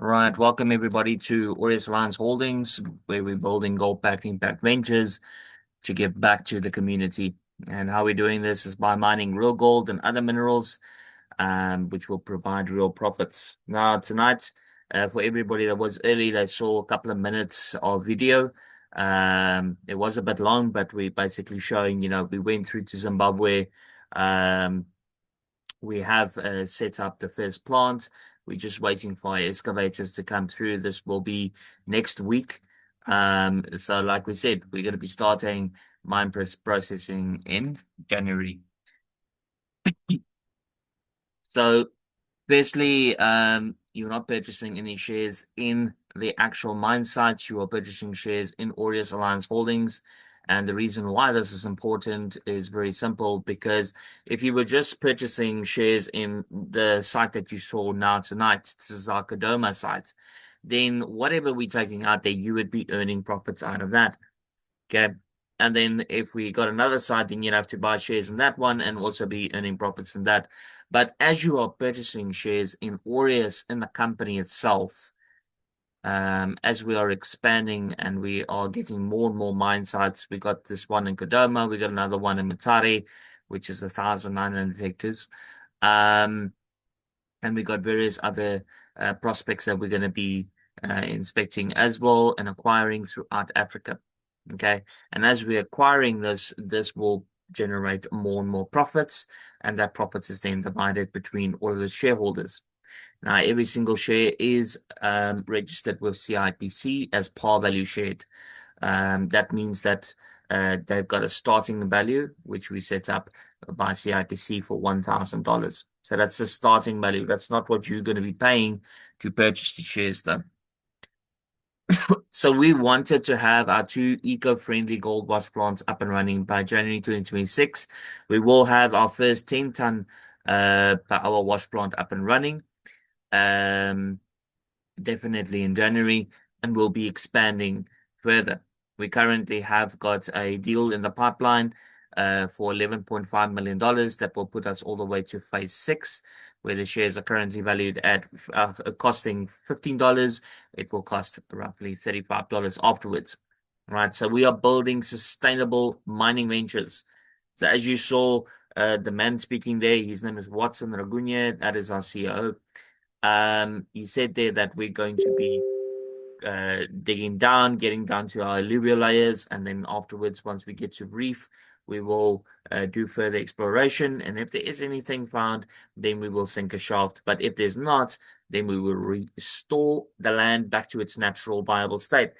All right, welcome everybody to Aureus Alliance Holdings, where we're building gold-backed impact ventures to give back to the community. And how we're doing this is by mining real gold and other minerals, which will provide real profits. Now, tonight, for everybody that was early, they saw a couple of minutes of video. It was a bit long, but we're basically showing, we went through to Zimbabwe. Um, we have set up the first plant. We're just waiting for our excavators to come through. This will be next week. So like we said, we're going to be starting mine processing in January. So firstly, you're not purchasing any shares in the actual mine sites. You are purchasing shares in Aureus Alliance Holdings. And the reason why this is important is very simple, because if you were just purchasing shares in the site that you saw now tonight, this is our Kadoma site, then whatever we're taking out there, you would be earning profits out of that. Okay. And then if we got another site, then you'd have to buy shares in that one and also be earning profits in that. But as you are purchasing shares in Aureus, in the company itself, as we are expanding and we are getting more and more mine sites, we got this one in Kadoma, we got another one in Matare, which is 1,900 hectares. And we got various other prospects that we're going to be inspecting as well and acquiring throughout Africa. Okay. And as we're acquiring this will generate more and more profits, and that profits is then divided between all of the shareholders. Now, every single share is registered with CIPC as par value shared. That means that they've got a starting value, which we set up by CIPC for $1,000. So that's the starting value. That's not what you're going to be paying to purchase the shares, though. So we wanted to have our two eco-friendly gold wash plants up and running by January 2026. We will have our first 10-ton per hour wash plant up and running. Definitely in January, and we'll be expanding further. We currently have got a deal in the pipeline for $11.5 million that will put us all the way to phase 6, where the shares are currently valued at costing $15. It will cost roughly $35 afterwards. Right, so we are building sustainable mining ventures. So as you saw, the man speaking there, his name is Watson Ragunya. That is our CEO. He said there that we're going to be digging down, getting down to our alluvial layers, and then afterwards, once we get to reef, we will do further exploration. And if there is anything found, then we will sink a shaft. But if there's not, then we will restore the land back to its natural viable state.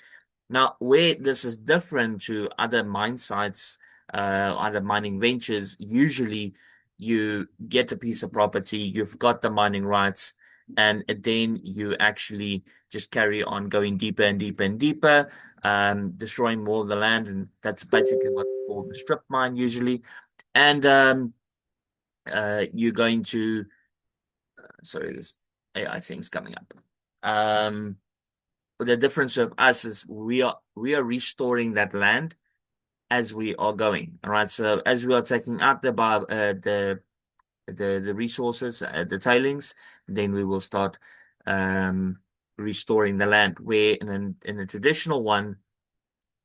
Now, where this is different to other mine sites, other mining ventures, usually you get a piece of property, you've got the mining rights, and then you actually just carry on going deeper and deeper and deeper, destroying more of the land, and that's basically what we call the strip mine usually. And you're going to, sorry, this AI thing's coming up. But the difference of us is we are restoring that land as we are going. All right. So as we are taking out the resources, the tailings, then we will start restoring the land. Where in a traditional one,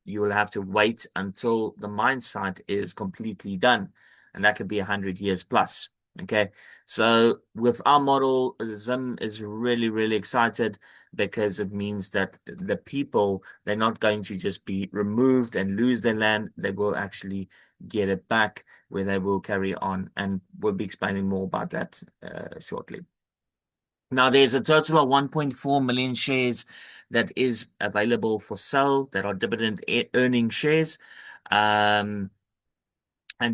you will have to wait until the mine site is completely done, and that could be 100 years plus. Okay, so with our model, Zim is really, really excited because it means that the people, they're not going to just be removed and lose their land. They will actually get it back, where they will carry on, and we'll be explaining more about that shortly. Now, there's a total of 1.4 million shares that is available for sale that are dividend earning shares. And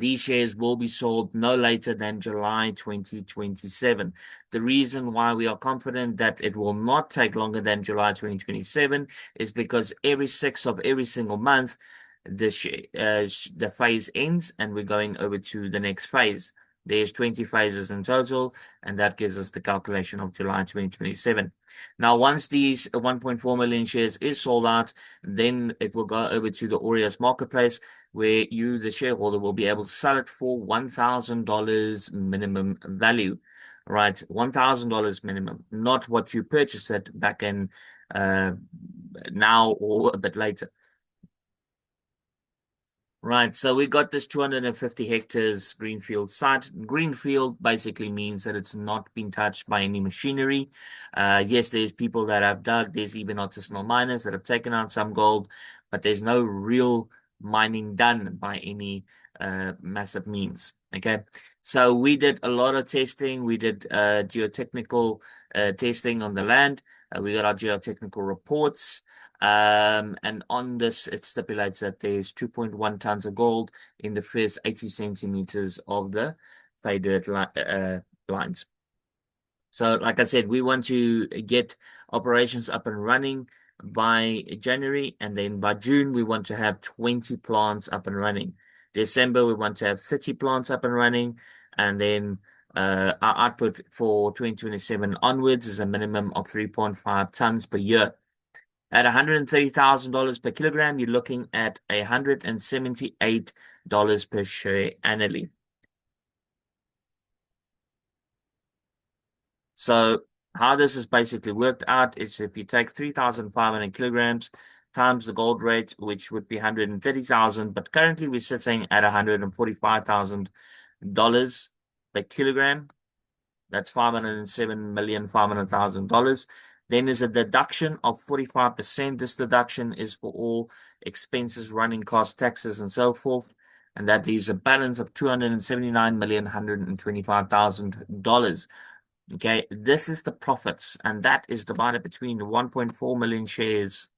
these shares will be sold no later than July 2027. The reason why we are confident that it will not take longer than July 2027 is because every 6th of every single month, the phase ends and we're going over to the next phase. There's 20 phases in total, and that gives us the calculation of July 2027. Now, once these 1.4 million shares is sold out, then it will go over to the Aureus marketplace, where you, the shareholder, will be able to sell it for $1,000 minimum value. right? $1,000 minimum, not what you purchased it back in uh, now or a bit later. Right, so we got this 250 hectares greenfield site. Greenfield basically means that it's not been touched by any machinery. Yes, there's people that have dug, there's even artisanal miners that have taken out some gold, but there's no real mining done by any massive means. Okay, so we did a lot of testing. We did geotechnical testing on the land. We got our geotechnical reports. And on this, it stipulates that there's 2.1 tons of gold in the first 80 centimeters of the pay dirt lines. So, like I said, we want to get operations up and running by January, and then by June, we want to have 20 plants up and running. December, we want to have 30 plants up and running, and then our output for 2027 onwards is a minimum of 3.5 tons per year. At $130,000 per kilogram, you're looking at $178 per share annually. So how this is basically worked out is if you take 3,500 kilograms times the gold rate, which would be 130,000, but currently we're sitting at $145,000 per kilogram. That's $507,500,000. Then there's a deduction of 45%. This deduction is for all expenses, running costs, taxes, and so forth. And that leaves a balance of $279,125,000. Okay, this is the profits, and that is divided between the 1.4 million shares,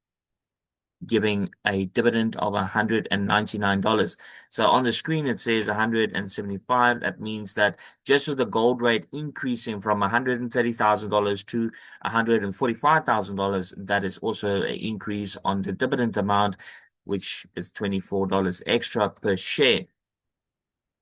giving a dividend of $199. So on the screen it says 175. That means that just with the gold rate increasing from $130,000 to $145,000, that is also an increase on the dividend amount, which is $24 extra per share.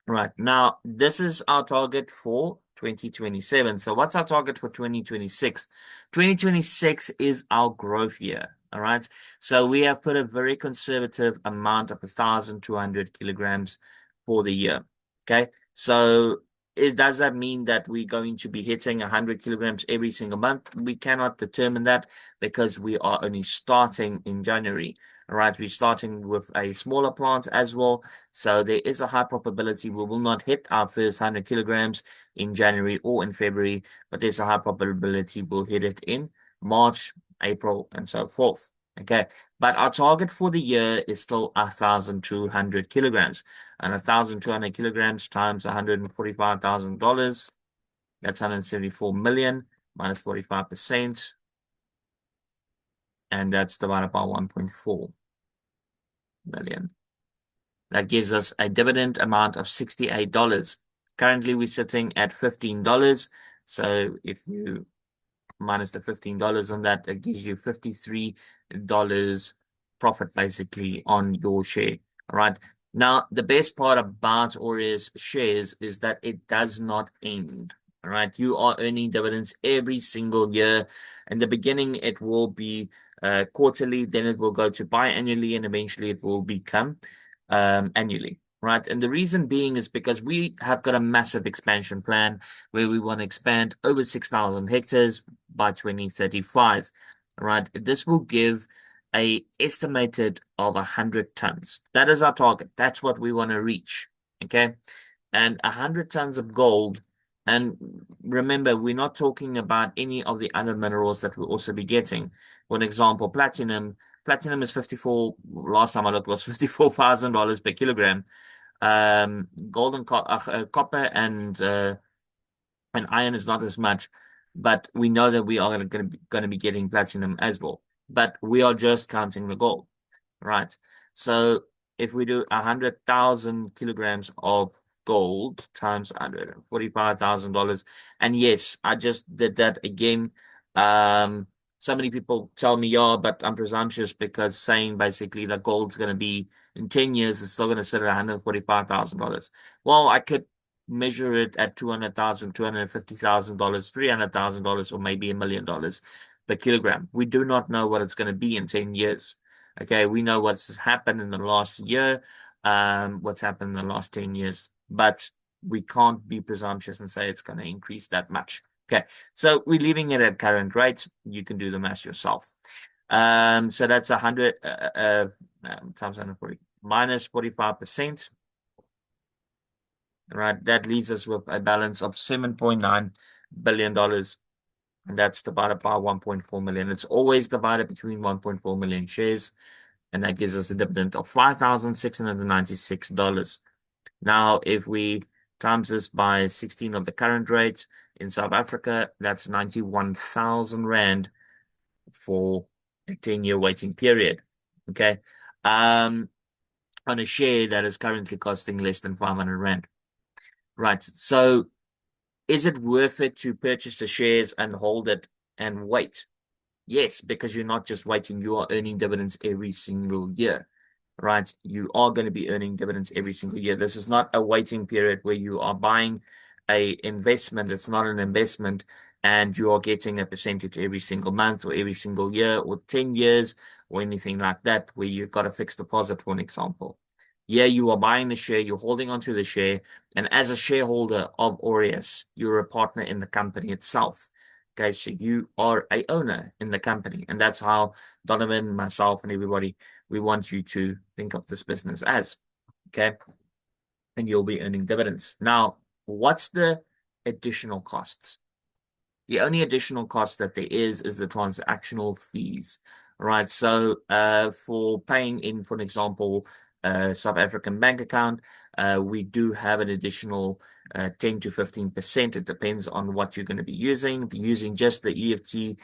Right. Now, this is our target for 2027. So what's our target for 2026? 2026 is our growth year. All right. So we have put a very conservative amount of 1,200 kilograms for the year. Okay. So does that mean that we're going to be hitting 100 kilograms every single month? We cannot determine that because we are only starting in January. All right. We're starting with a smaller plant as well. So there is a high probability we will not hit our first 100 kilograms in January or in February, but there's a high probability we'll hit it in March, April, and so forth. Okay, but our target for the year is still 1,200 kilograms, and 1,200 kilograms times $145,000. That's 174 million minus 45%, and that's divided by 1.4 million. That gives us a dividend amount of $68. Currently, we're sitting at $15. So if you minus the $15 on that, it gives you $53 profit basically on your share. All right. Now, the best part about Aureus shares is that it does not end. All right. You are earning dividends every single year. In the beginning, it will be quarterly, then it will go to biannually, and eventually it will become annually. Right. And the reason being is because we have got a massive expansion plan where we want to expand over 6,000 hectares by 2035. Right. This will give a estimated of 100 tons. That is our target. That's what we want to reach. Okay. And 100 tons of gold. And remember, we're not talking about any of the other minerals that we'll also be getting. For an example, platinum. Platinum is 54, last time I looked, was $54,000 per kilogram. Gold and copper and iron is not as much, but we know that we are going to be getting platinum as well. But we are just counting the gold, right? So if we do 100,000 kilograms of gold times $145,000, and yes, I just did that again. So many people tell me, yeah, but I'm presumptuous because saying basically that gold's going to be in 10 years, it's still going to sit at $145,000. Well, I could measure it at $200,000, $250,000, $300,000, or maybe $1,000,000 per kilogram. We do not know what it's going to be in 10 years. Okay, we know what's happened in the last year, what's happened in the last 10 years. But we can't be presumptuous and say it's going to increase that much. Okay, so we're leaving it at current rates. You can do the math yourself. So that's 100 times 140 minus 45%. Right, that leaves us with a balance of $7.9 billion, and that's divided by 1.4 million. It's always divided between 1.4 million shares, and that gives us a dividend of $5,696. Now, if we times this by 16 of the current rate in South Africa, that's 91,000 Rand for a 10-year waiting period. Okay. On a share that is currently costing less than 500 Rand. Right. So is it worth it to purchase the shares and hold it and wait? Yes, because you're not just waiting, you are earning dividends every single year, right? You are going to be earning dividends every single year. This is not a waiting period where you are buying a investment. It's not an investment and you are getting a percentage every single month or every single year or 10 years or anything like that, where you've got a fixed deposit, for an example. Yeah, you are buying the share, you're holding onto the share, and as a shareholder of Aureus, you're a partner in the company itself. Okay, so you are a owner in the company, and that's how Donovan, myself, and everybody, we want you to think of this business as. Okay, and you'll be earning dividends. Now, what's the additional costs? The only additional cost that there is the transactional fees, right? So, for paying in, for an example, South African bank account, we do have an additional 10 to 15%. It depends on what you're going to be using. If you're using just the EFT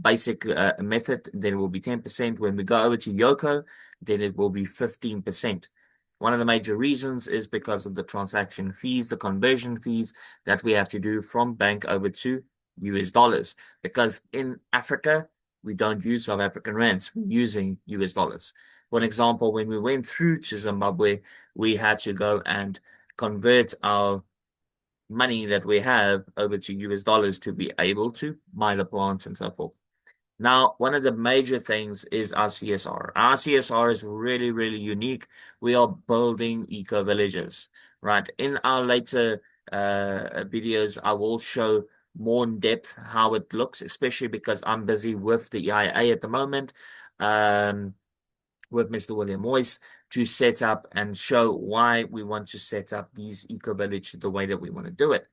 basic method, then it will be 10%. When we go over to Yoko, then it will be 15%. One of the major reasons is because of the transaction fees, the conversion fees that we have to do from bank over to US dollars. Because in Africa, we don't use South African rands, we're using US dollars. For an example, when we went through to Zimbabwe, we had to go and convert our money that we have over to US dollars to be able to buy the plants and so forth. Now, one of the major things is our CSR. Our CSR is really, really unique. We are building eco villages, right? In our later videos, I will show more in depth how it looks, especially because I'm busy with the EIA at the moment, with Mr. William Moyes, to set up and show why we want to set up these eco villages the way that we want to do it.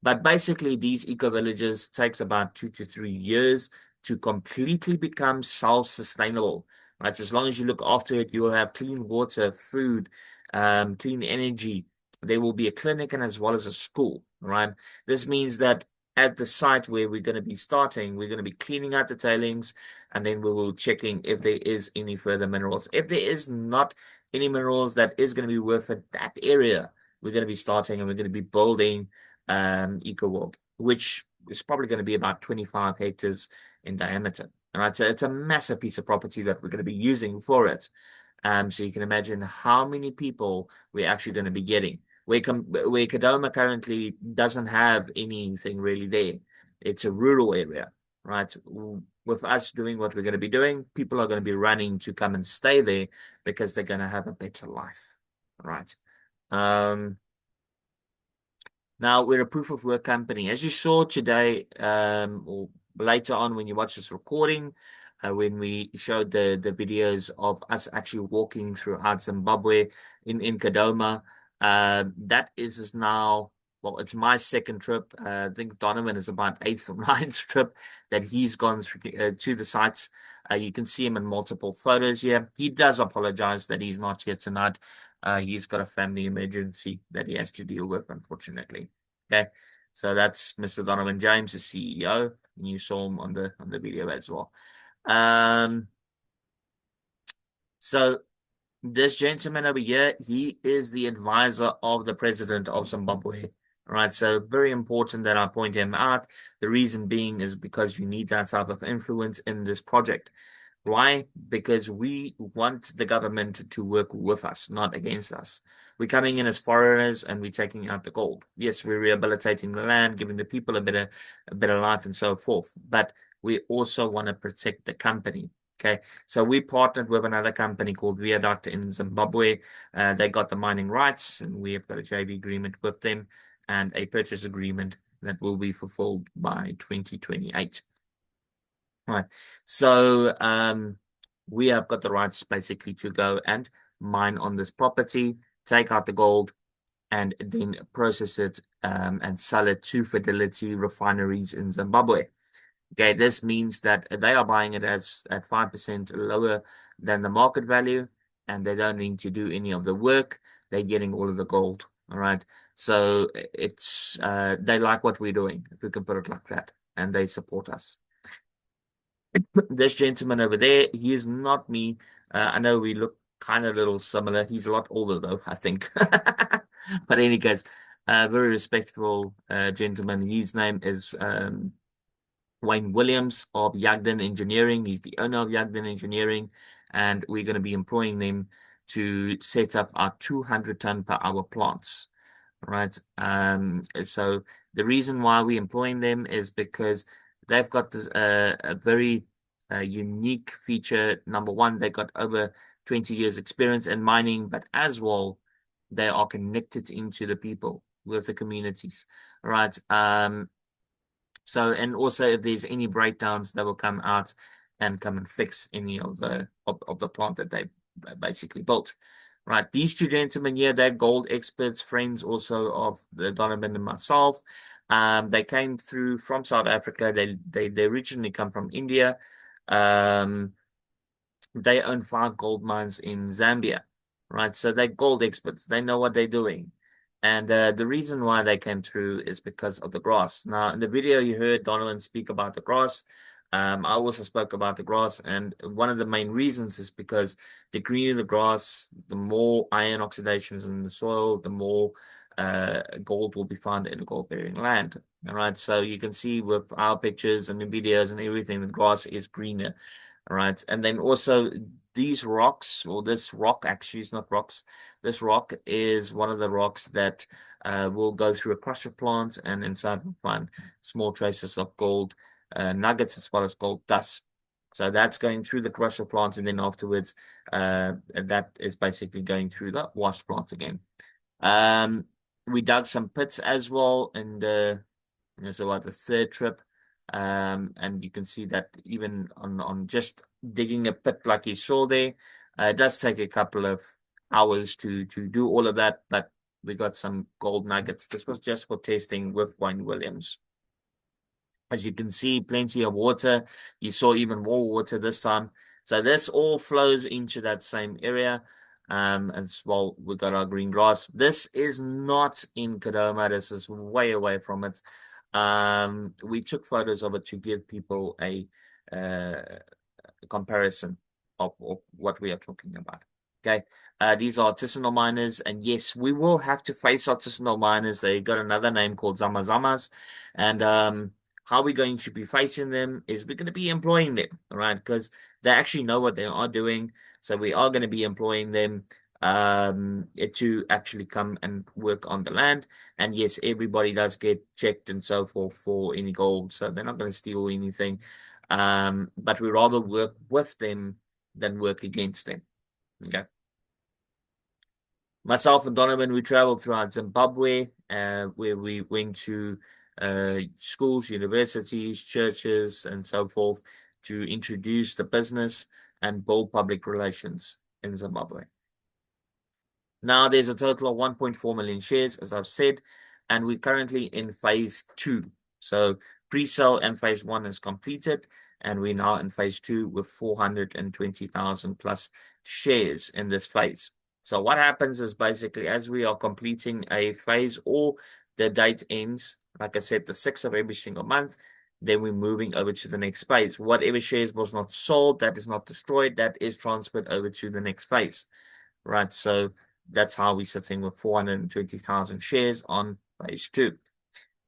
But basically, these eco villages takes about 2 to 3 years to completely become self-sustainable. Right? As long as you look after it, you will have clean water, food, clean energy. There will be a clinic and as well as a school. Right? This means that at the site where we're going to be starting, we're going to be cleaning out the tailings, and then we will checking if there is any further minerals. If there is not any minerals that is going to be worth it, that area, we're going to be starting and we're going to be building Eco World, which is probably going to be about 25 hectares in diameter. All right, so it's a massive piece of property that we're going to be using for it. So you can imagine how many people we're actually going to be getting. Where Kadoma currently doesn't have anything really there. It's a rural area, right? With us doing what we're going to be doing, people are going to be running to come and stay there because they're going to have a better life, right? Now, we're a proof of work company. As you saw today, or later on when you watch this recording, when we showed the videos of us actually walking throughout Zimbabwe in Kadoma, that is now, well, it's my second trip. I think Donovan is about eighth or ninth trip that he's gone through to the sites. You can see him in multiple photos here. He does apologize that he's not here tonight. He's got a family emergency that he has to deal with, unfortunately. Okay, so that's Mr. Donovan James, the CEO. And you saw him on the video as well. So this gentleman over here, he is the advisor of the president of Zimbabwe. All right, so very important that I point him out. The reason being is because you need that type of influence in this project. Why? Because we want the government to work with us, not against us. We're coming in as foreigners and we're taking out the gold. Yes, we're rehabilitating the land, giving the people a better life and so forth. But we also want to protect the company. Okay, so we partnered with another company called Viaduct in Zimbabwe. They got the mining rights, and we have got a JV agreement with them and a purchase agreement that will be fulfilled by 2028. Right. So we have got the rights basically to go and mine on this property, take out the gold, and then process it and sell it to Fidelity refineries in Zimbabwe. Okay, this means that they are buying it as at 5% lower than the market value, and they don't need to do any of the work. They're getting all of the gold. All right. So it's they like what we're doing, if we can put it like that, and they support us. This gentleman over there, he is not me. I know we look kind of a little similar. He's a lot older though, I think. But any case, very respectful gentleman. His name is Wayne Williams of Yagden Engineering. He's the owner of Yagden Engineering, and we're going to be employing them to set up our 200-ton per hour plants. Right. So the reason why we're employing them is because they've got this a very unique feature. Number one, they got over 20 years experience in mining, but as well, they are connected into the people with the communities. Right. So, and also if there's any breakdowns, they will come out and come and fix any of the plant that they basically built. Right. These two gentlemen here, they're gold experts, friends also of the Donovan and myself. They came through from South Africa. They originally come from India. Um, they own 5 gold mines in Zambia, right? So they're gold experts. They know what they're doing. And the reason why they came through is because of the grass. Now, in the video, you heard Donovan speak about the grass. I also spoke about the grass, and one of the main reasons is because the greener the grass, the more iron oxidations in the soil, the more gold will be found in the gold-bearing land. All right, so you can see with our pictures and the videos and everything, the grass is greener. All right. And then also these rocks, or this rock actually is not rocks. This rock is one of the rocks that will go through a crusher plant, and inside we'll find small traces of gold nuggets as well as gold dust. So that's going through the crusher plant, and then afterwards that is basically going through the wash plant again. We dug some pits as well, and it's about the third trip. And you can see that even on just digging a pit like you saw there, it does take a couple of hours to do all of that, but we got some gold nuggets. This was just for testing with Wayne Williams. As you can see, plenty of water. You saw even more water this time. So this all flows into that same area. As well, we got our green grass. This is not in Kadoma. This is way away from it. We took photos of it to give people a comparison of what we are talking about. Okay. These are artisanal miners, and yes, we will have to face artisanal miners. They got another name called Zamazamas, and how we're going to be facing them is we're going to be employing them, right? Because they actually know what they are doing. So we are going to be employing them to actually come and work on the land. And yes, everybody does get checked and so forth for any gold. So they're not going to steal anything. But we rather work with them than work against them. Okay. Myself and Donovan, we traveled throughout Zimbabwe, where we went to schools, universities, churches, and so forth to introduce the business and build public relations in Zimbabwe. Now there's a total of 1.4 million shares, as I've said, and we're currently in phase 2. So pre-sale and phase 1 is completed, and we're now in phase 2 with 420,000 plus shares in this phase. So what happens is basically as we are completing a phase or the date ends, like I said, the 6th of every single month, then we're moving over to the next phase. Whatever shares was not sold, that is not destroyed, that is transferred over to the next phase. Right, so that's how we're sitting with 420,000 shares on phase 2.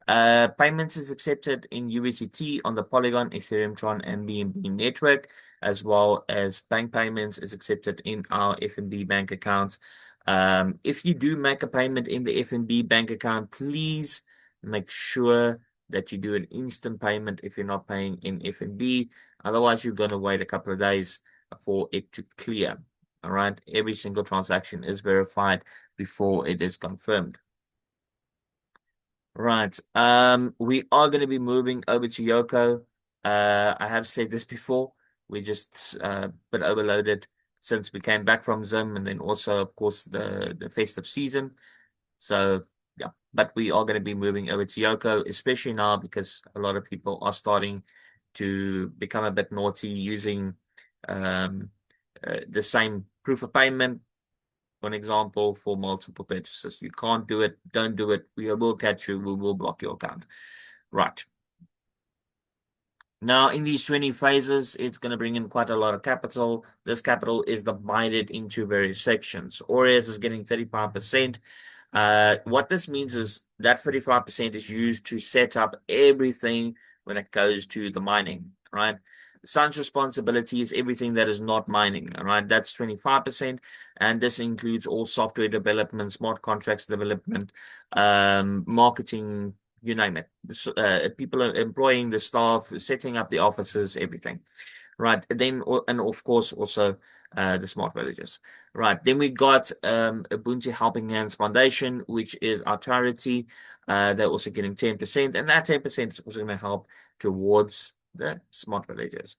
Payments is accepted in USDT on the Polygon, Ethereum, Tron, and BNB network, as well as bank payments is accepted in our FNB bank accounts. If you do make a payment in the FNB bank account, please make sure that you do an instant payment if you're not paying in FNB. Otherwise, you're going to wait a couple of days for it to clear. All right. Every single transaction is verified before it is confirmed. Right. We are going to be moving over to Yoko. I have said this before. We just a bit overloaded since we came back from Zim, and then also, of course, the festive season. So yeah, but we are going to be moving over to Yoko, especially now because a lot of people are starting to become a bit naughty using um, the same proof of payment, for an example, for multiple purchases. You can't do it, don't do it. We will catch you, we will block your account. Right. Now, in these 20 phases, it's going to bring in quite a lot of capital. This capital is divided into various sections. Aureus is getting 35%. What this means is that 35% is used to set up everything when it goes to the mining, right? Sun's responsibility is everything that is not mining, all right? That's 25%, and this includes all software development, smart contracts development, marketing, you name it. People are employing the staff, setting up the offices, everything. Right. Then, and of course, also the smart villages. Right. Then we got Ubuntu Helping Hands Foundation, which is our charity. They're also getting 10%, and that 10% is also going to help towards the smart villages.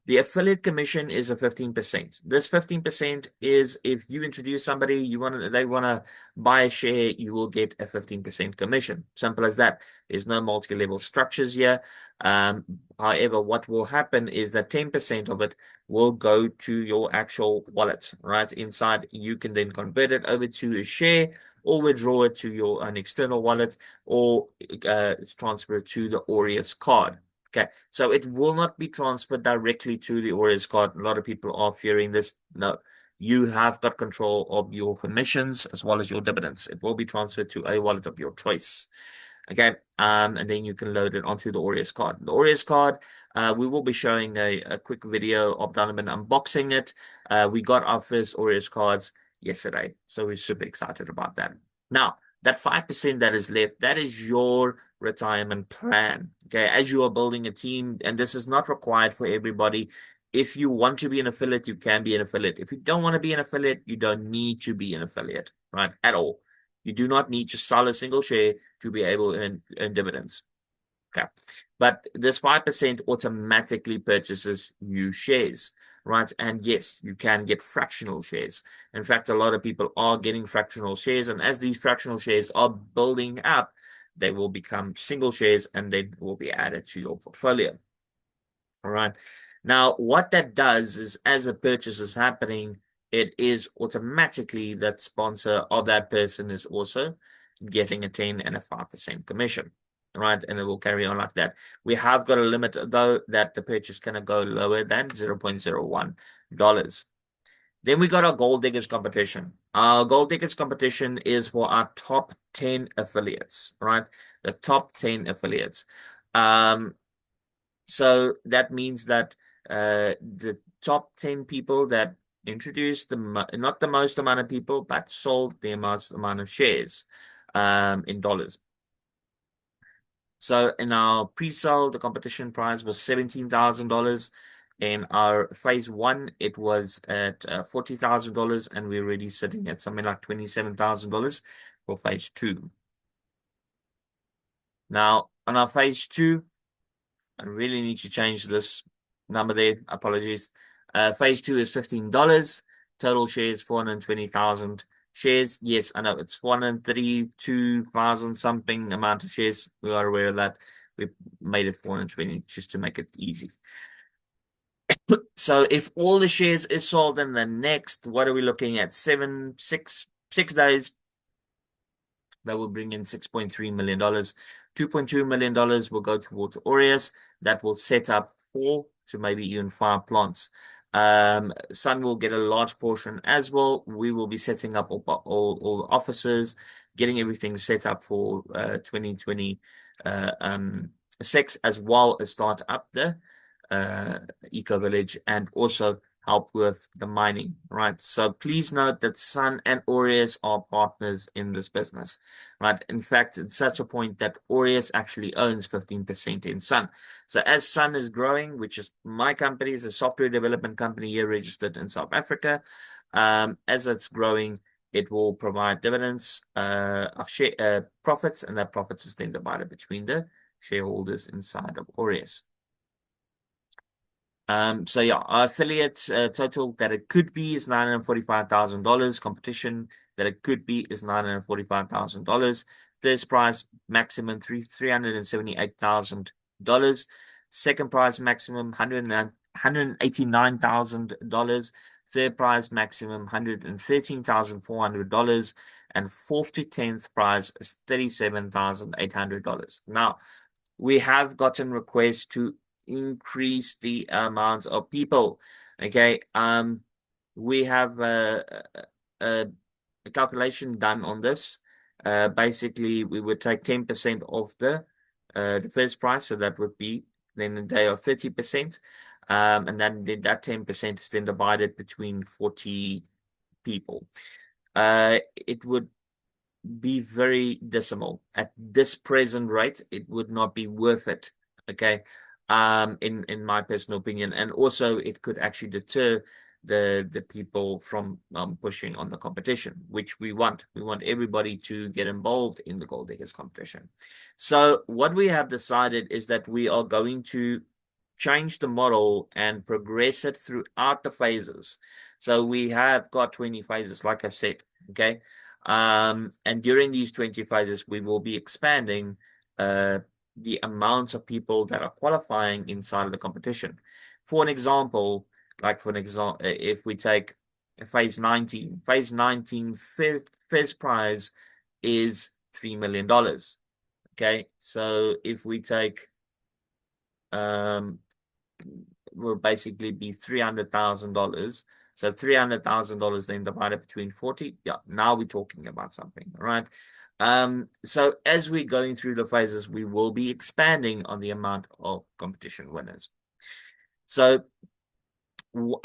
The affiliate commission is a 15%. This 15% is if you introduce somebody, they want to buy a share, you will get a 15% commission. Simple as that. There's no multi-level structures here. However, what will happen is that 10% of it will go to your actual wallet, right? Inside, you can then convert it over to a share or withdraw it to an external wallet or transfer it to the Aureus card. Okay, so it will not be transferred directly to the Aureus card. A lot of people are fearing this. No, you have got control of your commissions as well as your dividends. It will be transferred to a wallet of your choice. Okay, and then you can load it onto the Aureus card. The Aureus card, we will be showing a quick video of Donovan unboxing it. We got our first Aureus cards yesterday, so we're super excited about that. Now, that 5% that is left, that is your retirement plan. Okay, as you are building a team, and this is not required for everybody. If you want to be an affiliate, you can be an affiliate. If you don't want to be an affiliate, you don't need to be an affiliate, right? At all. You do not need to sell a single share to be able to earn dividends. Okay. But this 5% automatically purchases you shares, right? And yes, you can get fractional shares. In fact, a lot of people are getting fractional shares. And as these fractional shares are building up, they will become single shares and they will be added to your portfolio. All right. Now, what that does is as a purchase is happening, it is automatically that sponsor of that person is also getting a 10 and a 5% commission. Right, and it will carry on like that. We have got a limit, though, that the purchase cannot go lower than $0.01. Then we got our Gold Diggers competition. Our Gold Diggers competition is for our top 10 affiliates, right? The top 10 affiliates. So that means that the top 10 people that introduced not the most amount of people, but sold the most amount of shares in dollars. So in our pre-sale, the competition price was $17,000. In our phase one, it was at $40,000, and we're already sitting at something like $27,000 for phase two. Now, on our phase two, I really need to change this number there. Apologies. Phase two is $15. Total shares 420,000 shares. Yes, I know it's 432,000 something amount of shares. We are aware of that. We made it 420 just to make it easy. So if all the shares is sold in the next, what are we looking at? 6 days. That will bring in $6.3 million. $2.2 million will go towards Aureus. That will set up 4 to maybe even 5 plants. Sun will get a large portion as well. We will be setting up all the offices, getting everything set up for 2026, as well as start up the Eco Village and also help with the mining, right? So please note that Sun and Aureus are partners in this business, right? In fact, it's such a point that Aureus actually owns 15% in Sun. So as Sun is growing, which is my company, is a software development company here registered in South Africa, as it's growing, it will provide dividends of share profits, and that profits is then divided between the shareholders inside of Aureus. So yeah, our affiliates total that it could be is $945,000. Competition that it could be is $945,000. First prize maximum $378,000. Second prize maximum $189,000. Third prize maximum $113,400. And fourth to 10th prize is $37,800. Now, we have gotten requests to increase the amount of people. Okay. We have a calculation done on this. Basically, we would take 10% of the first price, so that would be then a day of 30%. And then that 10% is then divided between 40 people. It would be very decimal. At this present rate, it would not be worth it. Okay. In my personal opinion. And also it could actually deter the people from pushing on the competition, which we want. We want everybody to get involved in the Gold Diggers competition. So what we have decided is that we are going to change the model and progress it throughout the phases. So we have got 20 phases, like I've said. Okay. And during these 20 phases, we will be expanding the amounts of people that are qualifying inside of the competition. For an example, if we take phase 19, first prize is $3 million. Okay, so if we take will basically be $300,000. So $300,000 then divided between 40. Yeah, now we're talking about something, right? So as we're going through the phases, we will be expanding on the amount of competition winners. So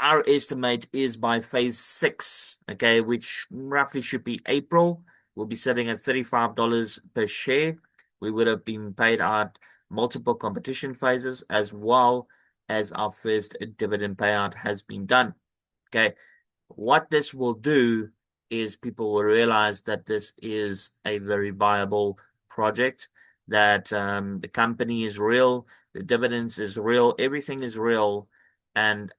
our estimate is by phase 6, okay, which roughly should be April. We'll be sitting at $35 per share. We would have been paid out multiple competition phases, as well as our first dividend payout has been done. Okay, what this will do is people will realize that this is a very viable project, that the company is real, the dividends is real, everything is real. And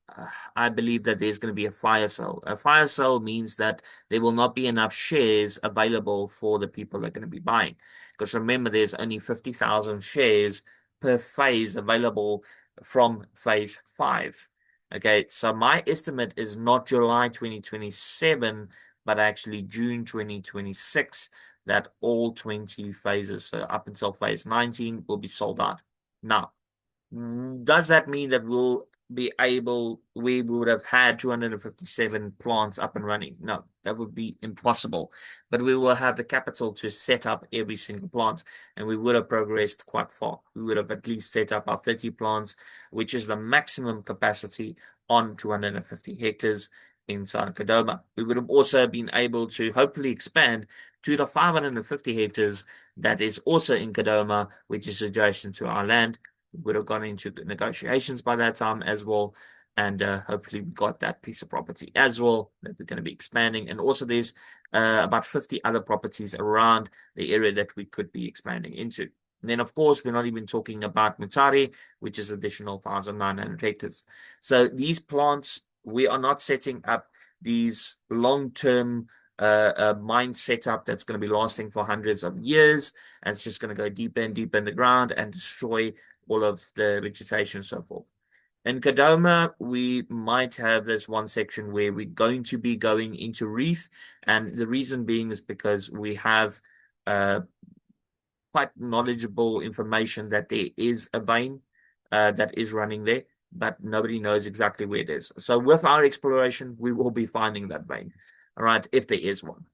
I believe that there's going to be a fire sale. A fire sale means that there will not be enough shares available for the people that are going to be buying. Because remember, there's only 50,000 shares per phase available from phase 5. Okay, so my estimate is not July 2027, but actually June 2026, that all 20 phases, so up until phase 19, will be sold out. Now, does that mean that we would have had 257 plants up and running? No, that would be impossible. But we will have the capital to set up every single plant, and we would have progressed quite far. We would have at least set up our 30 plants, which is the maximum capacity on 250 hectares inside Kadoma. We would have also been able to hopefully expand to the 550 hectares that is also in Kadoma, which is adjacent to our land. We would have gone into negotiations by that time as well. And hopefully we got that piece of property as well that we're going to be expanding. And also there's about 50 other properties around the area that we could be expanding into. And then, of course, we're not even talking about Mutare, which is additional 1,900 hectares. So these plants, we are not setting up these long-term mine setup that's going to be lasting for hundreds of years. And it's just going to go deeper and deeper in the ground and destroy all of the vegetation and so forth. In Kadoma, we might have this one section where we're going to be going into reef. And the reason being is because we have quite knowledgeable information that there is a vein that is running there, but nobody knows exactly where it is. So with our exploration, we will be finding that vein, all right, if there is one.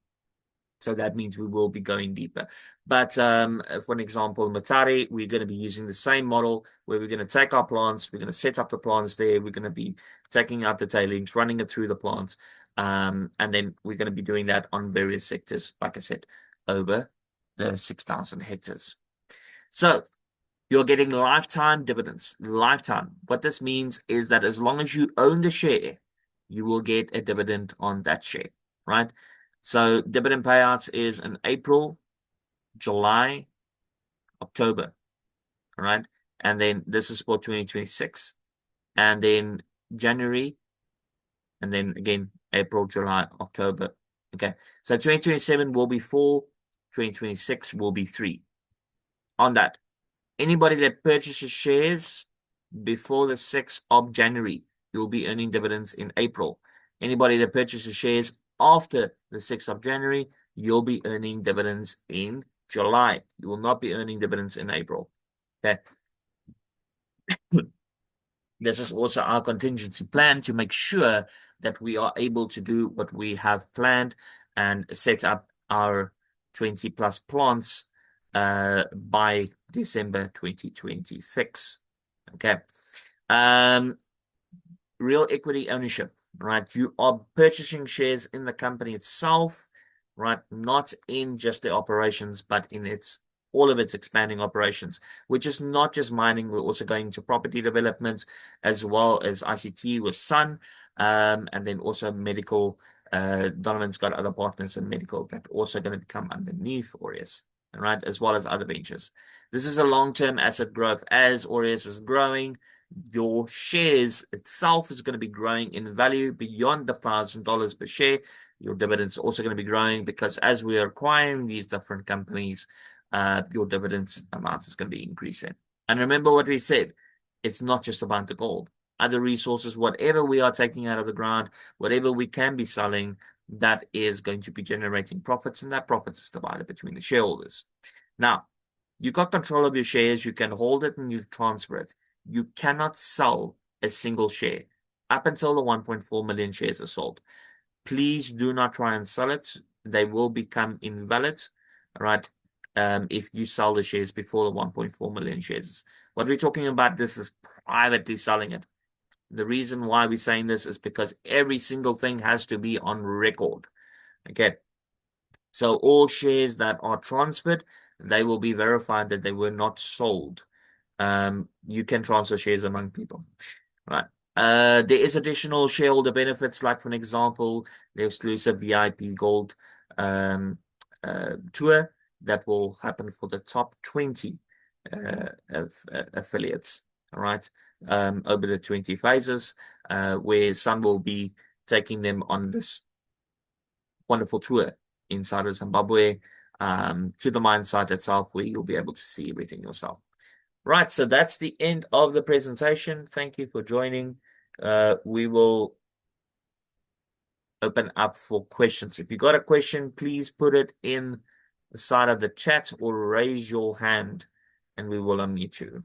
So that means we will be going deeper. But for an example, Matari, we're going to be using the same model where we're going to take our plants, we're going to set up the plants there, we're going to be taking out the tailings, running it through the plants, and then we're going to be doing that on various sectors, like I said, over the 6,000 hectares. So you're getting lifetime dividends, lifetime. What this means is that as long as you own the share, you will get a dividend on that share, right? So dividend payouts is in April, July, October, all right? And then this is for 2026. And then January, and then again, April, July, October. Okay. So 2027 will be 4, 2026 will be 3 on that. Anybody that purchases shares before the 6th of January, you'll be earning dividends in April. Anybody that purchases shares after the 6th of January, you'll be earning dividends in July. You will not be earning dividends in April. Okay. This is also our contingency plan to make sure that we are able to do what we have planned and set up our 20 plus plants by December 2026. Okay. Real equity ownership, right? You are purchasing shares in the company itself, right? Not in just the operations, but in all of its expanding operations, which is not just mining. We're also going to property development as well as ICT with Sun, and then also medical. Donovan's got other partners in medical that are also going to become underneath Aureus, right? As well as other ventures. This is a long-term asset growth. As Aureus is growing, your shares itself is going to be growing in value beyond the $1,000 per share. Your dividends are also going to be growing because as we are acquiring these different companies, your dividends amount is going to be increasing. And remember what we said, it's not just about the gold. Other resources, whatever we are taking out of the ground, whatever we can be selling, that is going to be generating profits, and that profits is divided between the shareholders. Now, you got control of your shares, you can hold it and you transfer it. You cannot sell a single share up until the 1.4 million shares are sold. Please do not try and sell it. They will become invalid, right? If you sell the shares before the 1.4 million shares. What we're talking about, this is privately selling it. The reason why we're saying this is because every single thing has to be on record. Okay. So all shares that are transferred, they will be verified that they were not sold. You can transfer shares among people, right? There is additional shareholder benefits, like for an example, the exclusive VIP Gold tour that will happen for the top 20 affiliates, all right, over the 20 phases, where Sun will be taking them on this wonderful tour inside of Zimbabwe, to the mine site itself, where you'll be able to see everything yourself. Right, so that's the end of the presentation. Thank you for joining. We will open up for questions. If you got a question, please put it in the side of the chat or raise your hand and we will unmute you.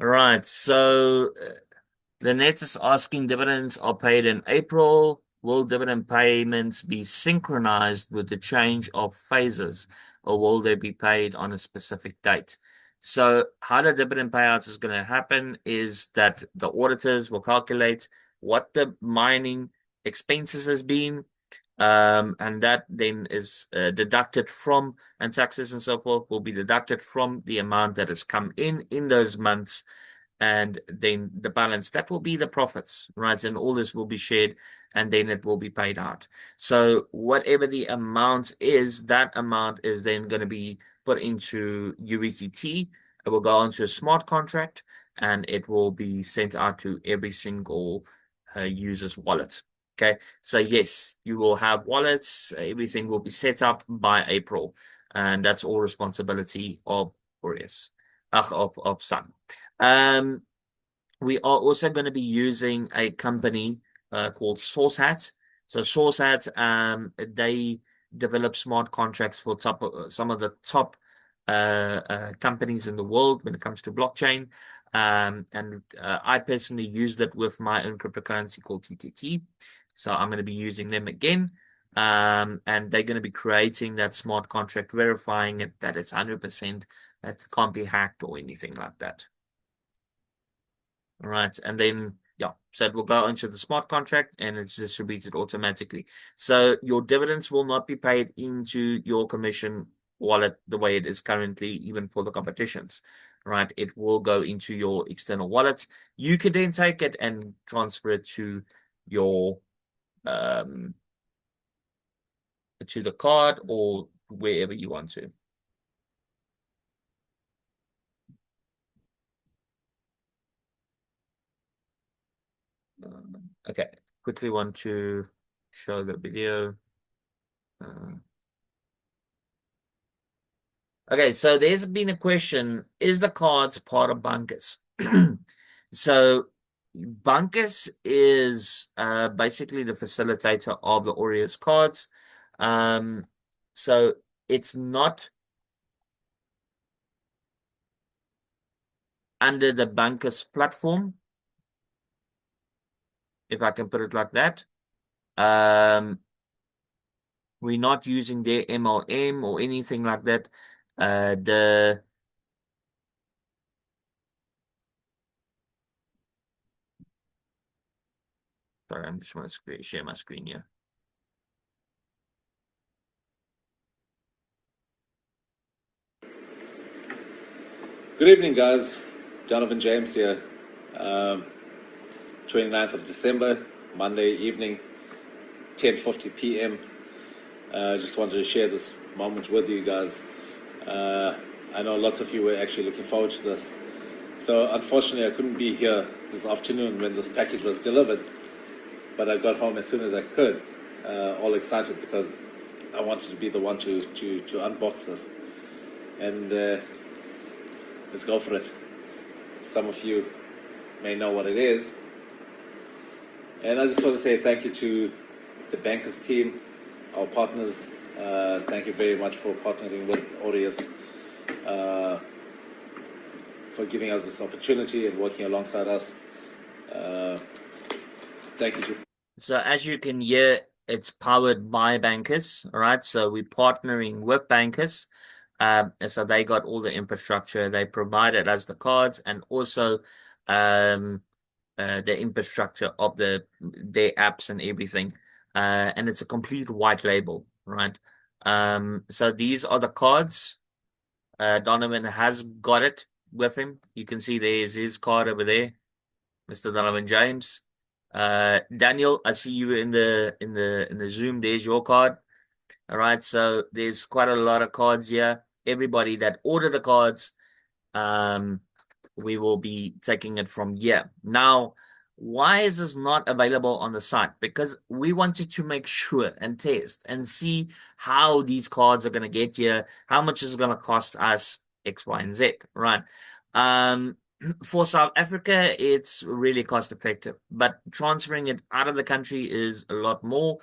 All right, so the net is asking dividends are paid in April. Will dividend payments be synchronized with the change of phases, or will they be paid on a specific date? So how the dividend payouts is going to happen is that the auditors will calculate what the mining expenses has been, and that then is deducted from, and taxes and so forth will be deducted from the amount that has come in those months, and then the balance, that will be the profits, right? And all this will be shared, and then it will be paid out. So whatever the amount is, that amount is then going to be put into USDT. It will go onto a smart contract, and it will be sent out to every single user's wallet. Okay, so yes, you will have wallets. Everything will be set up by April, and that's all responsibility of Aureus, of Sun. We are also going to be using a company called SourceHat. So SureSat, they develop smart contracts for some of the top companies in the world when it comes to blockchain. And I personally used it with my own cryptocurrency called TTT. So I'm going to be using them again. And they're going to be creating that smart contract, verifying it that it's 100%, that can't be hacked or anything like that. All right. And then, yeah, so it will go into the smart contract and it's distributed automatically. So your dividends will not be paid into your commission wallet the way it is currently, even for the competitions, right? It will go into your external wallets. You can then take it and transfer it your, um, to the card or wherever you want to. Okay, quickly want to show the video. Uh, Okay, so there's been a question, is the cards part of bunkers? So bunkers is basically the facilitator of the Aureus cards. Um, so it's not under the bunkers platform, if I can put it like that. Um, we're not using their MLM or anything like that. The Sorry, I'm just want to share my screen here. Good evening, guys. Jonathan James here. Um, 29th of December, Monday evening, 10:50 p.m. Just wanted to share this moment with you guys. I know lots of you were actually looking forward to this. So unfortunately, I couldn't be here this afternoon when this package was delivered, but I got home as soon as I could, all excited because I wanted to be the one to unbox this. And let's go for it. Some of you may know what it is. And I just want to say thank you to the bankers team, our partners. Thank you very much for partnering with Aureus, for giving us this opportunity and working alongside us. Thank you. So as you can hear, it's powered by bankers, all right? So we're partnering with bankers. So they got all the infrastructure. They provided us the cards and also the infrastructure of their apps and everything. And it's a complete white label, right? So these are the cards. Donovan has got it with him. You can see there's his card over there, Mr. Donovan James. Daniel, I see you in the Zoom. There's your card. All right, so there's quite a lot of cards here. Everybody that order the cards, um, we will be taking it from here. Now, why is this not available on the site? Because we wanted to make sure and test and see how these cards are going to get here, how much is going to cost us X, Y, and Z, right? For South Africa, it's really cost effective, but transferring it out of the country is a lot more.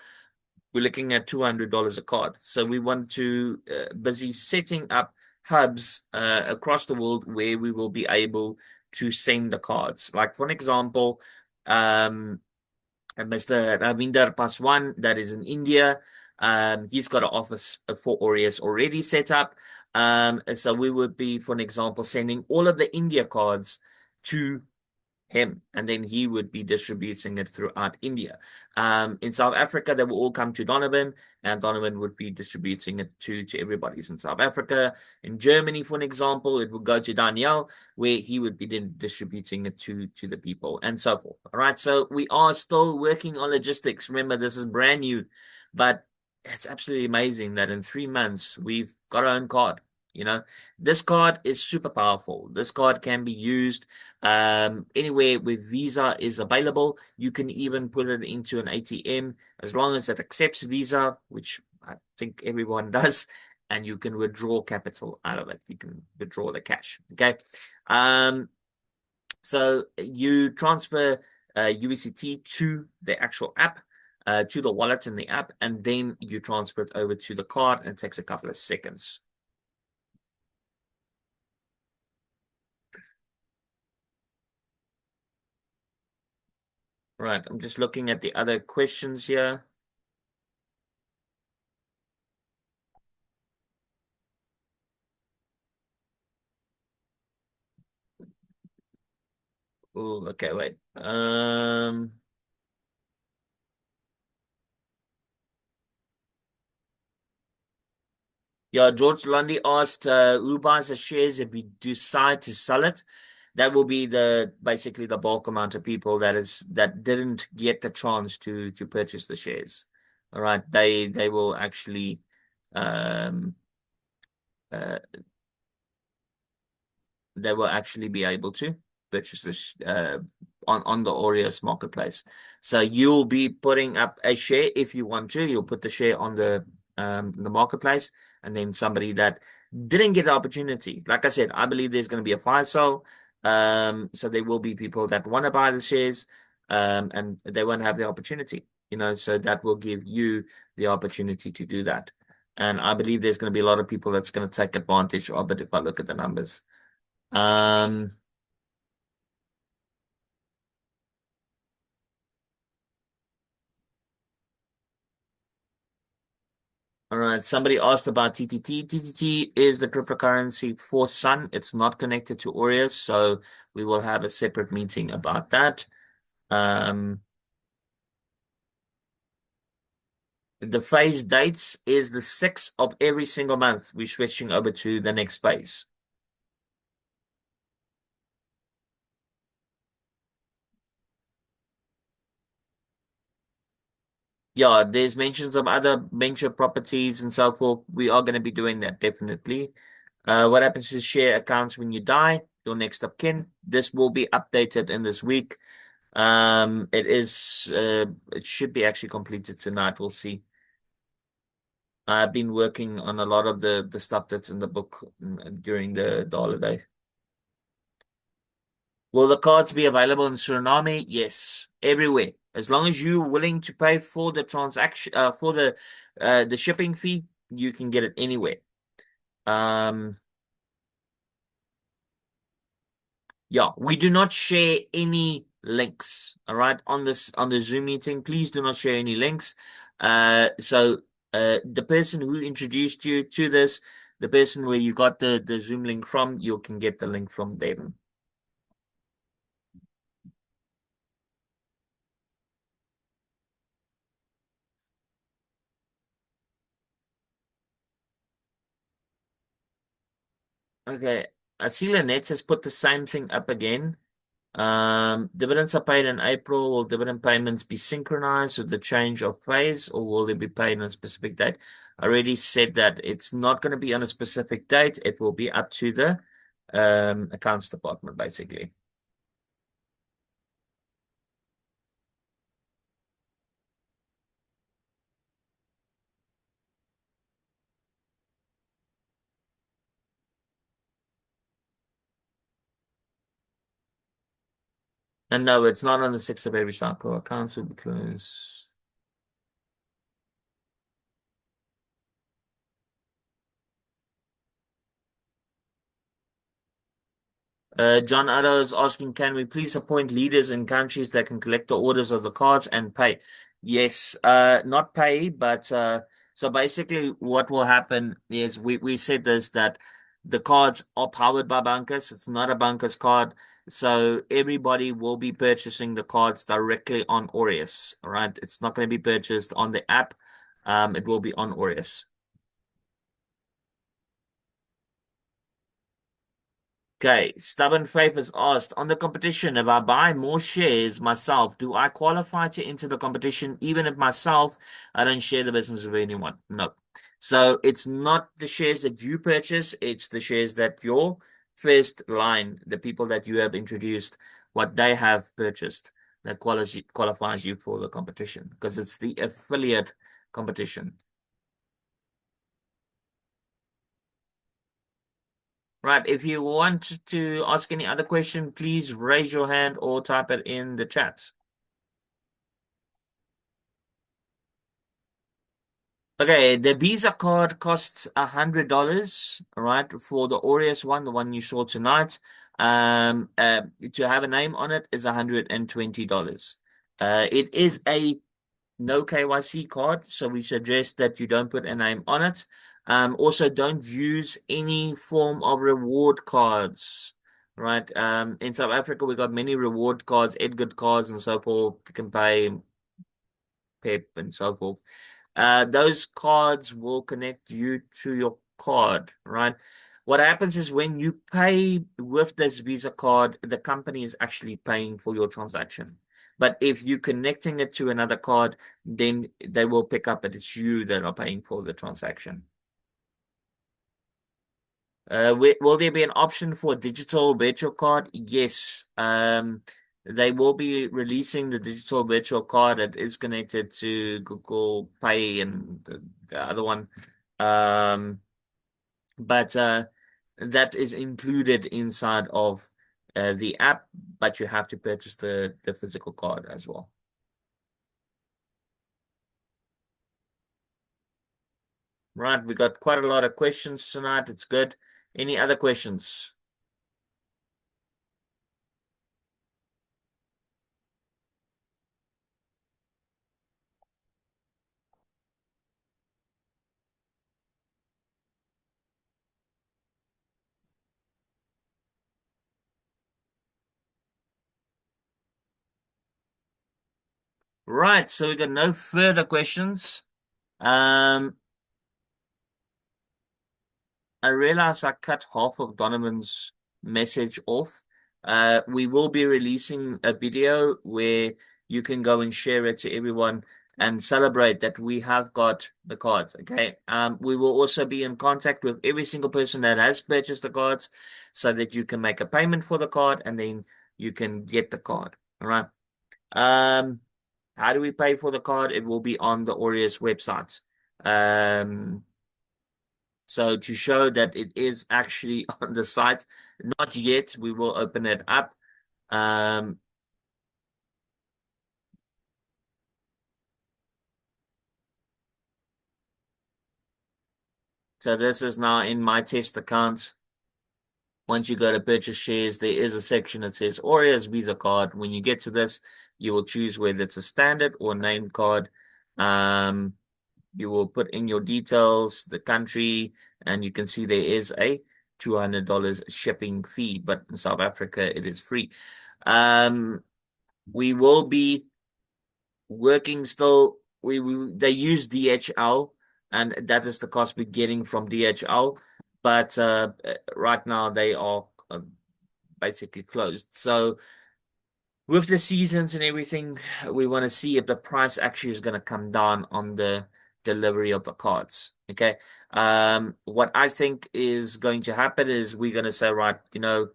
We're looking at $200 a card. So we want to busy setting up hubs across the world where we will be able to send the cards. Like for an example, Mr. Ravinder Paswan, that is in India, he's got an office for Aureus already set up. So we would be, for an example, sending all of the India cards to him, and then he would be distributing it throughout India. In South Africa, they will all come to Donovan, and Donovan would be distributing it to everybody's in South Africa. In Germany, for an example, it would go to Daniel, where he would be then distributing it to the people, and so forth. All right, so we are still working on logistics. Remember, this is brand new, but it's absolutely amazing that in 3 months we've got our own card. You know, this card is super powerful. This card can be used anywhere where Visa is available. You can even put it into an ATM as long as it accepts Visa, which I think everyone does, and you can withdraw capital out of it. You can withdraw the cash. Okay. So you transfer USDT to the actual app. to the wallet in the app, and then you transfer it over to the card, and it takes a couple of seconds. Right, I'm just looking at the other questions here. Oh, okay, wait. Yeah, George Lundy asked, who buys the shares if we decide to sell it? That will be basically the bulk amount of people that didn't get the chance to purchase the shares. All right, they will actually um uh they will actually be able to purchase this on the Aureus marketplace. So you'll be putting up a share if you want to. You'll put the share on the marketplace, and then somebody that didn't get the opportunity. Like I said, I believe there's going to be a fire sale. So there will be people that want to buy the shares, and they won't have the opportunity. So that will give you the opportunity to do that. And I believe there's going to be a lot of people that's going to take advantage of it if I look at the numbers. Um, all right. Somebody asked about TTT. TTT is the cryptocurrency for Sun. It's not connected to Aureus, so we will have a separate meeting about that. Um, the phase dates is the 6th of every single month. We're switching over to the next phase. Yeah, there's mentions of other venture properties and so forth. We are going to be doing that definitely. What happens to share accounts when you die? Your next of kin. This will be updated in this week. It should be actually completed tonight. We'll see. I've been working on a lot of the stuff that's in the book during the holiday. Will the cards be available in Suriname? Yes, everywhere. As long as you're willing to pay for the transaction, for the shipping fee, you can get it anywhere. Um, Yeah, we do not share any links, all right, on the Zoom meeting. Please do not share any links. So the person who introduced you to this, the person where you got the Zoom link from, you can get the link from them. Okay, Asila Nets has put the same thing up again. Dividends are paid in April. Will dividend payments be synchronized with the change of phase, or will they be paid on a specific date? I already said that it's not going to be on a specific date. It will be up to the accounts department, basically. And no, it's not on the 6th of every cycle. Accounts will be closed. John Otto is asking, can we please appoint leaders in countries that can collect the orders of the cards and pay? Yes, not pay, but so basically what will happen is we said this that the cards are powered by bankers. It's not a banker's card. So everybody will be purchasing the cards directly on Aureus. All right. It's not going to be purchased on the app. It will be on Aureus. Okay, Stubborn Faith has asked, on the competition, if I buy more shares myself, do I qualify to enter the competition even if myself I don't share the business with anyone? No. So it's not the shares that you purchase, it's the shares that your first line, the people that you have introduced, what they have purchased, that qualifies you for the competition because it's the affiliate competition. Right. If you want to ask any other question, please raise your hand or type it in the chat. Okay, the Visa card costs $100, right, for the Aureus one, the one you saw tonight. To have a name on it is $120. It is a no KYC card, so we suggest that you don't put a name on it. Also, don't use any form of reward cards, right? In South Africa, we got many reward cards, Edgar cards, and so forth. You can pay PEP and so forth. Those cards will connect you to your card, right? What happens is when you pay with this Visa card, the company is actually paying for your transaction. But if you're connecting it to another card, then they will pick up that it's you that are paying for the transaction. Will there be an option for a digital virtual card? Yes. They will be releasing the digital virtual card that is connected to Google Pay and the other one. Um, but that is included inside of the app, but you have to purchase the physical card as well. Right, we got quite a lot of questions tonight. It's good. Any other questions? Right, so we got no further questions. Um, I realized I cut half of Donovan's message off. We will be releasing a video where you can go and share it to everyone and celebrate that we have got the cards. Okay. We will also be in contact with every single person that has purchased the cards so that you can make a payment for the card and then you can get the card. All right. Um, how do we pay for the card? It will be on the Aureus website. Um, so to show that it is actually on the site, not yet, we will open it up. Um, so this is now in my test account. Once you go to purchase shares, there is a section that says Aureus Visa card. When you get to this, you will choose whether it's a standard or named card. Um, you will put in your details, the country, and you can see there is a $200 shipping fee, but in South Africa it is free. Um, we will be working still. They use DHL, and that is the cost we're getting from DHL. But right now they are basically closed. So with the seasons and everything, we want to see if the price actually is going to come down on the delivery of the cards. Okay. What I think is going to happen is we're going to say, right,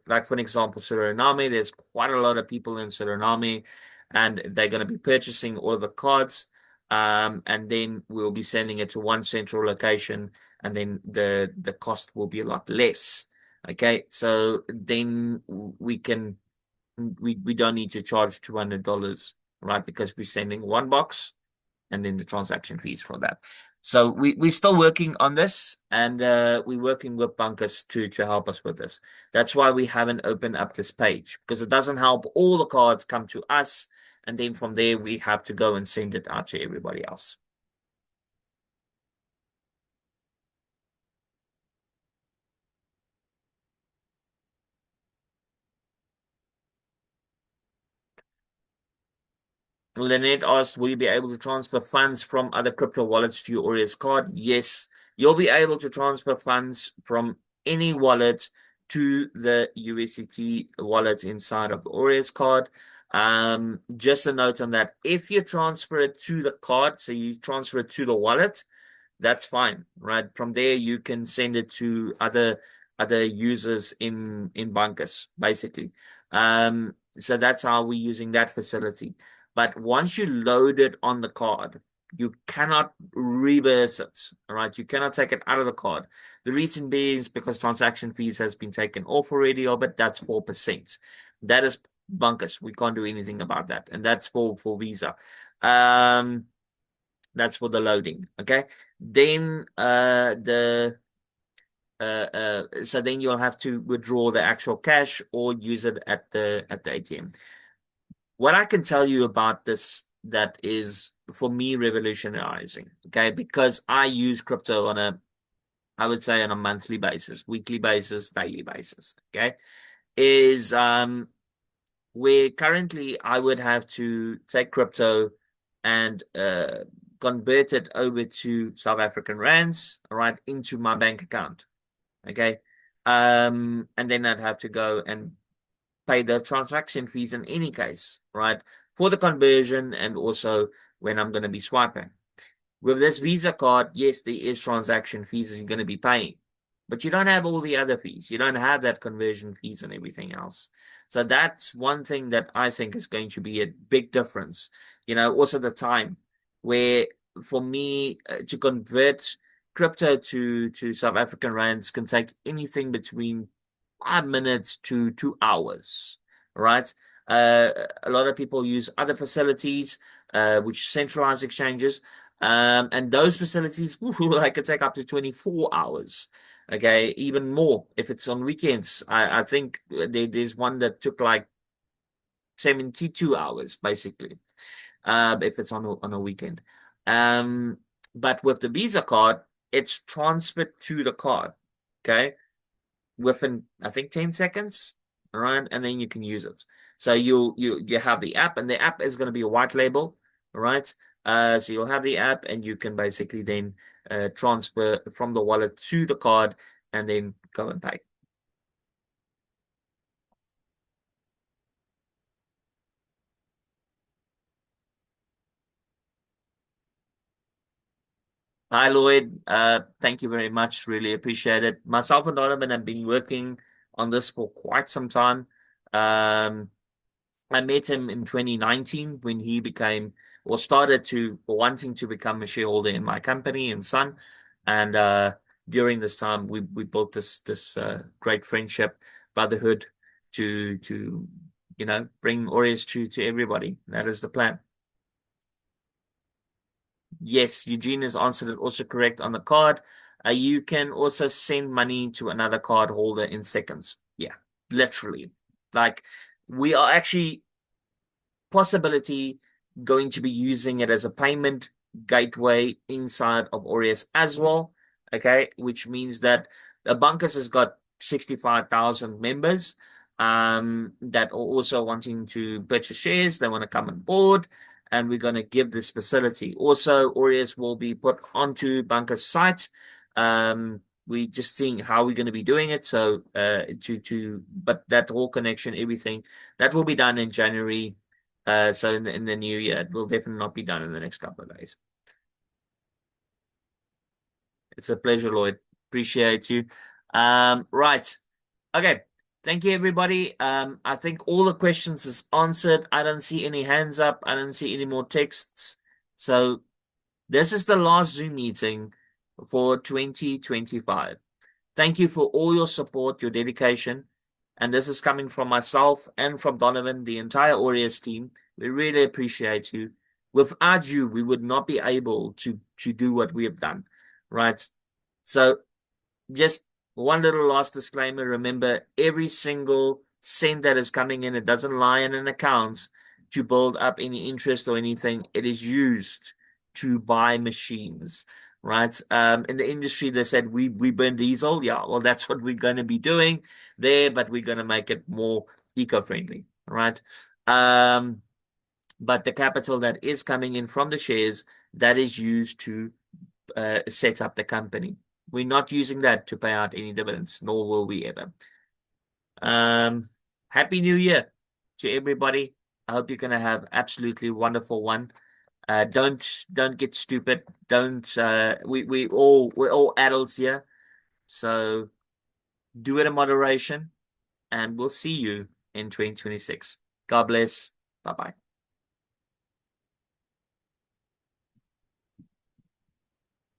like for an example, Suriname, there's quite a lot of people in Suriname and they're going to be purchasing all of the cards. And then we'll be sending it to one central location and then the cost will be a lot less. Okay. So then we don't need to charge $200, right? Because we're sending one box and then the transaction fees for that. So we're still working on this and we're working with bankers to help us with this. That's why we haven't opened up this page because it doesn't help all the cards come to us. And then from there, we have to go and send it out to everybody else. Lynette asked, will you be able to transfer funds from other crypto wallets to your Aureus card? Yes, you'll be able to transfer funds from any wallet to the USDT wallet inside of the Aureus card. Just a note on that. If you transfer it to the card, so you transfer it to the wallet, that's fine, right? From there, you can send it to other users in Bankers, basically. So that's how we're using that facility. But once you load it on the card, you cannot reverse it, all right? You cannot take it out of the card. The reason being is because transaction fees has been taken off already, but that's 4%. That is Bankers. We can't do anything about that, and that's for Visa. That's for the loading. Okay. Then so then you'll have to withdraw the actual cash or use it at the ATM. What I can tell you about this that is for me revolutionizing, okay, because I use crypto on a, I would say on a monthly basis, weekly basis, daily basis, okay, is where currently I would have to take crypto and convert it over to South African rands, all right, into my bank account. Okay. And then I'd have to go and pay the transaction fees in any case, right? For the conversion and also when I'm going to be swiping. With this Visa card, yes, there is transaction fees you're going to be paying, but you don't have all the other fees. You don't have that conversion fees and everything else. So that's one thing that I think is going to be a big difference. Also the time where for me to convert crypto to South African rands can take anything between 5 minutes to 2 hours, right? A lot of people use other facilities, which centralized exchanges. And those facilities, I could take up to 24 hours. Okay, even more if it's on weekends. I think there's one that took like 72 hours, basically, if it's on a weekend. Um, but with the Visa card, it's transferred to the card. Okay, within I think 10 seconds, all right, and then you can use it. So you have the app, and the app is going to be a white label, all right? So you'll have the app, and you can basically then transfer from the wallet to the card, and then go and pay. Hi, Lloyd. Thank you very much. Really appreciate it. Myself and Donovan have been working on this for quite some time. Um, I met him in 2019 when he became or started to wanting to become a shareholder in my company in Sun. And during this time we built this great friendship, brotherhood to bring Aureus to everybody. That is the plan. Yes, Eugene has answered it also correct on the card. You can also send money to another card holder in seconds. Yeah, literally. Like we are actually possibility going to be using it as a payment gateway inside of Aureus as well. Okay, which means that the Bunkers has got 65,000 members that are also wanting to purchase shares. They want to come on board, and we're going to give this facility. Also, Aureus will be put onto Bunkers site. We just seeing how we're going to be doing it. So but that whole connection, everything that will be done in January. So in the new year, it will definitely not be done in the next couple of days. It's a pleasure, Lloyd. Appreciate you. Right. Okay. Thank you, everybody. I think all the questions is answered. I don't see any hands up. I don't see any more texts. So this is the last Zoom meeting for 2025. Thank you for all your support, your dedication. And this is coming from myself and from Donovan, the entire Aureus team. We really appreciate you. Without you, we would not be able to do what we have done, right? So just one little last disclaimer. Remember, every single cent that is coming in, it doesn't lie in an account to build up any interest or anything. It is used to buy machines, right? In the industry, they said we burn diesel. Yeah, well, that's what we're going to be doing there, but we're going to make it more eco-friendly, right? But the capital that is coming in from the shares, that is used to set up the company. We're not using that to pay out any dividends, nor will we ever. Happy New Year to everybody. I hope you're gonna have absolutely wonderful one. Don't get stupid. Don't we're all adults here. So do it in moderation, and we'll see you in 2026. God bless. Bye bye.